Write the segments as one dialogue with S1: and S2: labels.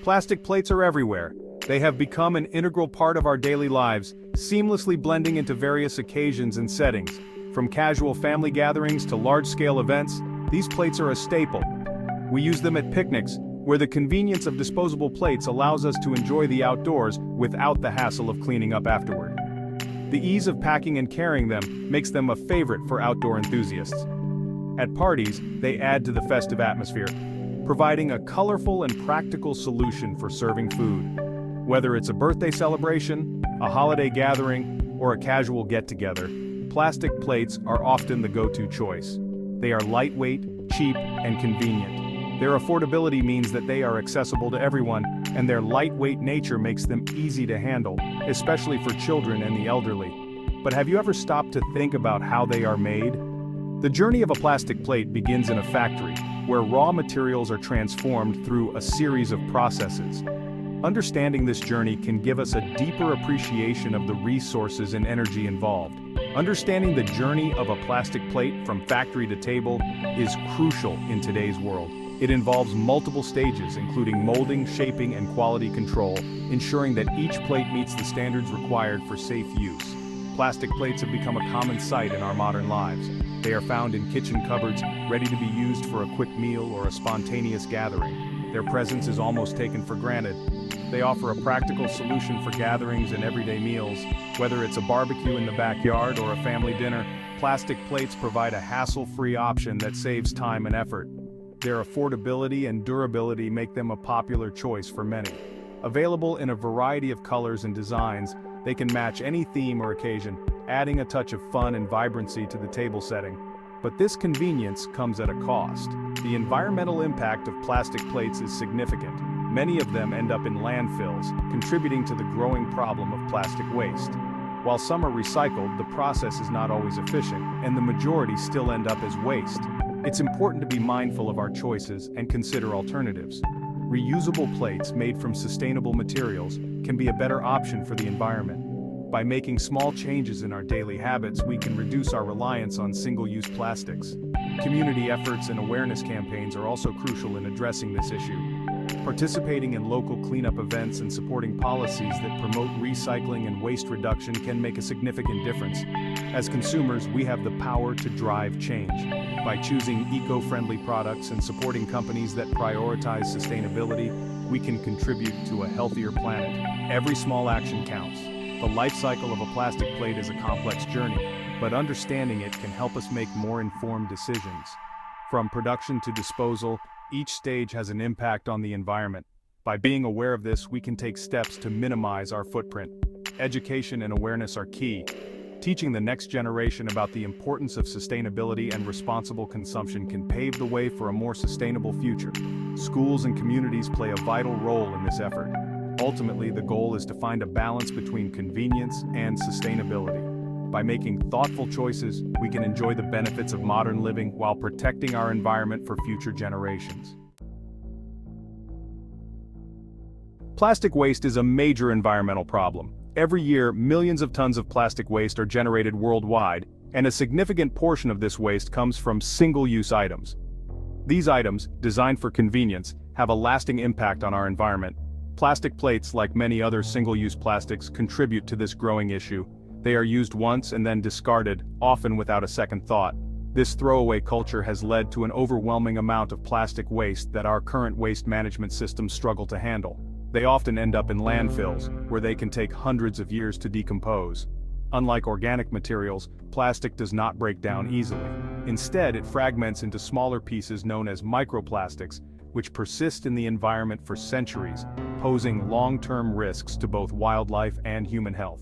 S1: Plastic plates are everywhere. They have become an integral part of our daily lives, seamlessly blending into various occasions and settings. From casual family gatherings to large-scale events, these plates are a staple. We use them at picnics, where the convenience of disposable plates allows us to enjoy the outdoors without the hassle of cleaning up afterward. The ease of packing and carrying them makes them a favorite for outdoor enthusiasts. At parties, they add to the festive atmosphere, providing a colorful and practical solution for serving food. Whether it's a birthday celebration, a holiday gathering, or a casual get-together, plastic plates are often the go-to choice. They are lightweight, cheap, and convenient. Their affordability means that they are accessible to everyone, and their lightweight nature makes them easy to handle, especially for children and the elderly. But have you ever stopped to think about how they are made? The journey of a plastic plate begins in a factory, where raw materials are transformed through a series of processes. Understanding this journey can give us a deeper appreciation of the resources and energy involved. Understanding the journey of a plastic plate from factory to table is crucial in today's world. It involves multiple stages, including molding, shaping, and quality control, ensuring that each plate meets the standards required for safe use. Plastic plates have become a common sight in our modern lives. They are found in kitchen cupboards, ready to be used for a quick meal or a spontaneous gathering. Their presence is almost taken for granted. They offer a practical solution for gatherings and everyday meals. Whether it's a barbecue in the backyard or a family dinner, plastic plates provide a hassle-free option that saves time and effort. Their affordability and durability make them a popular choice for many. Available in a variety of colors and designs, they can match any theme or occasion, adding a touch of fun and vibrancy to the table setting. But this convenience comes at a cost. The environmental impact of plastic plates is significant. Many of them end up in landfills, contributing to the growing problem of plastic waste. While some are recycled, the process is not always efficient, and the majority still end up as waste. It's important to be mindful of our choices and consider alternatives. Reusable plates made from sustainable materials can be a better option for the environment. By making small changes in our daily habits, we can reduce our reliance on single-use plastics. Community efforts and awareness campaigns are also crucial in addressing this issue. Participating in local cleanup events and supporting policies that promote recycling and waste reduction can make a significant difference. As consumers, we have the power to drive change. By choosing eco-friendly products and supporting companies that prioritize sustainability, we can contribute to a healthier planet. Every small action counts. The life cycle of a plastic plate is a complex journey, but understanding it can help us make more informed decisions. From production to disposal, each stage has an impact on the environment. By being aware of this, we can take steps to minimize our footprint. Education and awareness are key. Teaching the next generation about the importance of sustainability and responsible consumption can pave the way for a more sustainable future. Schools and communities play a vital role in this effort. Ultimately, the goal is to find a balance between convenience and sustainability. By making thoughtful choices, we can enjoy the benefits of modern living while protecting our environment for future generations. Plastic waste is a major environmental problem. Every year, millions of tons of plastic waste are generated worldwide, and a significant portion of this waste comes from single-use items. These items, designed for convenience, have a lasting impact on our environment. Plastic plates, like many other single-use plastics, contribute to this growing issue. They are used once and then discarded, often without a second thought. This throwaway culture has led to an overwhelming amount of plastic waste that our current waste management systems struggle to handle. They often end up in landfills, where they can take hundreds of years to decompose. Unlike organic materials, plastic does not break down easily. Instead, it fragments into smaller pieces known as microplastics, which persist in the environment for centuries, posing long-term risks to both wildlife and human health.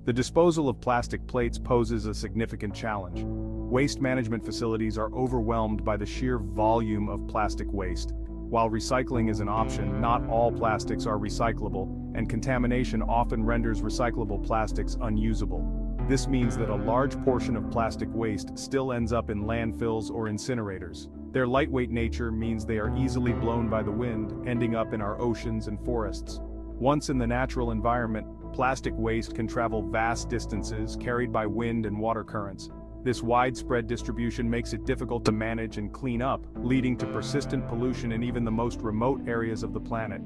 S1: The disposal of plastic plates poses a significant challenge. Waste management facilities are overwhelmed by the sheer volume of plastic waste. While recycling is an option, not all plastics are recyclable, and contamination often renders recyclable plastics unusable. This means that a large portion of plastic waste still ends up in landfills or incinerators. Their lightweight nature means they are easily blown by the wind, ending up in our oceans and forests. Once in the natural environment, plastic waste can travel vast distances carried by wind and water currents. This widespread distribution makes it difficult to manage and clean up, leading to persistent pollution in even the most remote areas of the planet.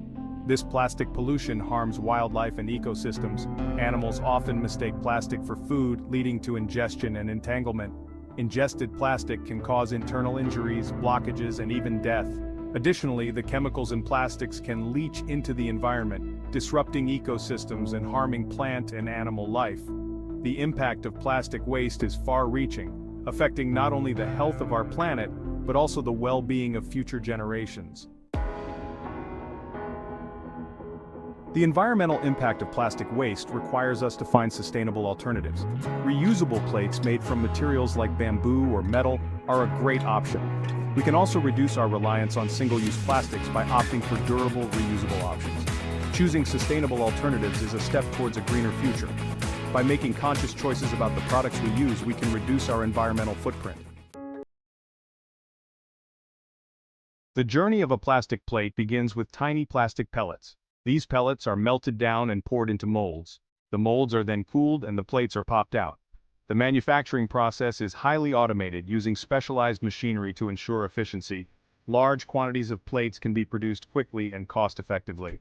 S1: This plastic pollution harms wildlife and ecosystems. Animals often mistake plastic for food, leading to ingestion and entanglement. Ingested plastic can cause internal injuries, blockages, and even death. Additionally, the chemicals in plastics can leach into the environment, disrupting ecosystems and harming plant and animal life. The impact of plastic waste is far-reaching, affecting not only the health of our planet, but also the well-being of future generations. The environmental impact of plastic waste requires us to find sustainable alternatives. Reusable plates made from materials like bamboo or metal are a great option. We can also reduce our reliance on single-use plastics by opting for durable, reusable options. Choosing sustainable alternatives is a step towards a greener future. By making conscious choices about the products we use, we can reduce our environmental footprint. The journey of a plastic plate begins with tiny plastic pellets. These pellets are melted down and poured into molds. The molds are then cooled and the plates are popped out. The manufacturing process is highly automated, using specialized machinery to ensure efficiency. Large quantities of plates can be produced quickly and cost-effectively.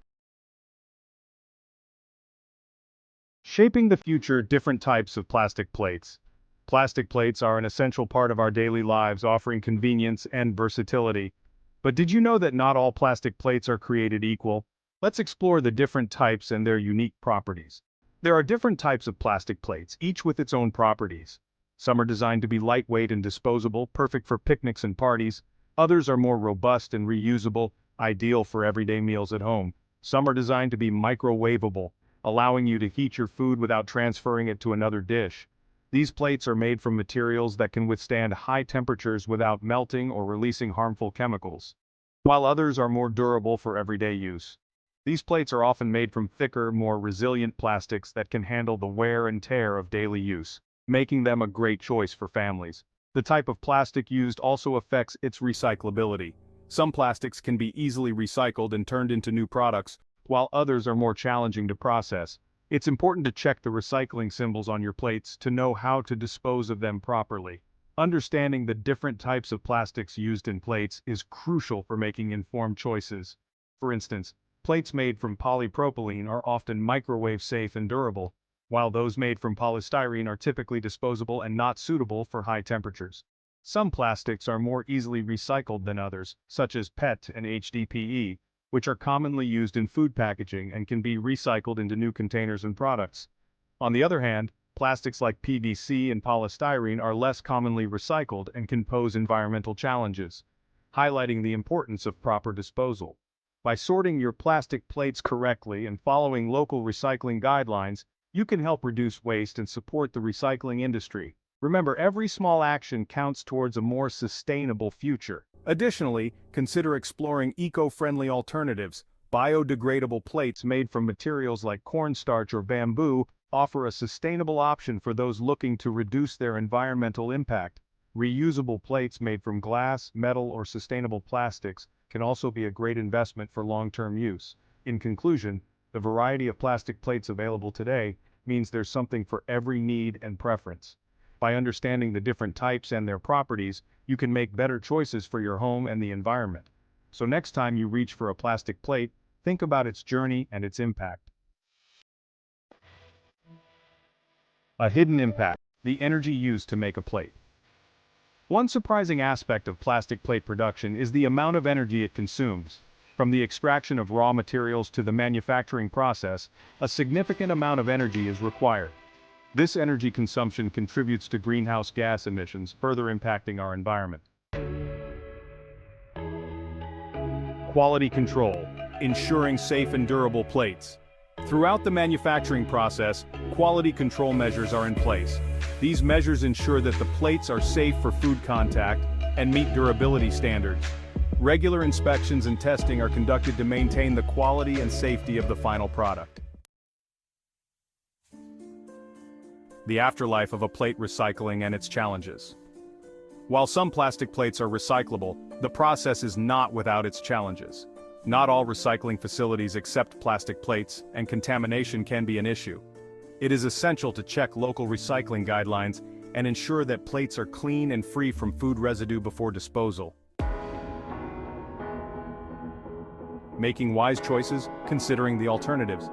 S1: Shaping the future, different types of plastic plates. Plastic plates are an essential part of our daily lives, offering convenience and versatility. But did you know that not all plastic plates are created equal? Let's explore the different types and their unique properties. There are different types of plastic plates, each with its own properties. Some are designed to be lightweight and disposable, perfect for picnics and parties. Others are more robust and reusable, ideal for everyday meals at home. Some are designed to be microwavable, allowing you to heat your food without transferring it to another dish. These plates are made from materials that can withstand high temperatures without melting or releasing harmful chemicals, while others are more durable for everyday use. These plates are often made from thicker, more resilient plastics that can handle the wear and tear of daily use, making them a great choice for families. The type of plastic used also affects its recyclability. Some plastics can be easily recycled and turned into new products, while others are more challenging to process. It's important to check the recycling symbols on your plates to know how to dispose of them properly. Understanding the different types of plastics used in plates is crucial for making informed choices. For instance, plates made from polypropylene are often microwave safe and durable, while those made from polystyrene are typically disposable and not suitable for high temperatures. Some plastics are more easily recycled than others, such as PET and HDPE, which are commonly used in food packaging and can be recycled into new containers and products. On the other hand, plastics like PVC and polystyrene are less commonly recycled and can pose environmental challenges, highlighting the importance of proper disposal. By sorting your plastic plates correctly and following local recycling guidelines, you can help reduce waste and support the recycling industry. Remember, every small action counts towards a more sustainable future. Additionally, consider exploring eco-friendly alternatives. Biodegradable plates made from materials like cornstarch or bamboo offer a sustainable option for those looking to reduce their environmental impact. Reusable plates made from glass, metal, or sustainable plastics can also be a great investment for long-term use. In conclusion, the variety of plastic plates available today means there's something for every need and preference. By understanding the different types and their properties, you can make better choices for your home and the environment. So next time you reach for a plastic plate, think about its journey and its impact. A hidden impact: the energy used to make a plate. One surprising aspect of plastic plate production is the amount of energy it consumes. From the extraction of raw materials to the manufacturing process, a significant amount of energy is required. This energy consumption contributes to greenhouse gas emissions, further impacting our environment. Quality control, ensuring safe and durable plates. Throughout the manufacturing process, quality control measures are in place. These measures ensure that the plates are safe for food contact and meet durability standards. Regular inspections and testing are conducted to maintain the quality and safety of the final product. The afterlife of a plate recycling and its challenges. While some plastic plates are recyclable, the process is not without its challenges. Not all recycling facilities accept plastic plates, and contamination can be an issue. It is essential to check local recycling guidelines and ensure that plates are clean and free from food residue before disposal. making wise choices, considering the alternatives.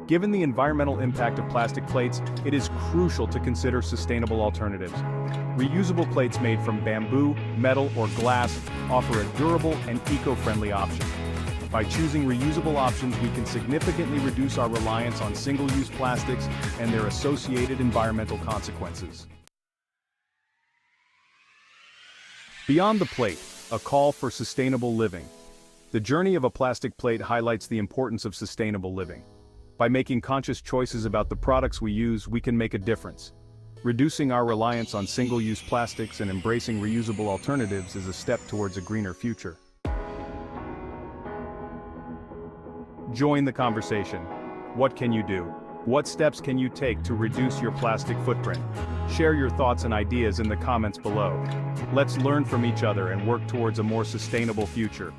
S1: Given the environmental impact of plastic plates, it is crucial to consider sustainable alternatives. Reusable plates made from bamboo, metal, or glass offer a durable and eco-friendly option. By choosing reusable options, we can significantly reduce our reliance on single-use plastics and their associated environmental consequences. Beyond the plate, a call for sustainable living. The journey of a plastic plate highlights the importance of sustainable living. By making conscious choices about the products we use, we can make a difference. Reducing our reliance on single-use plastics and embracing reusable alternatives is a step towards a greener future. Join the conversation. What can you do? What steps can you take to reduce your plastic footprint? Share your thoughts and ideas in the comments below. Let's learn from each other and work towards a more sustainable future.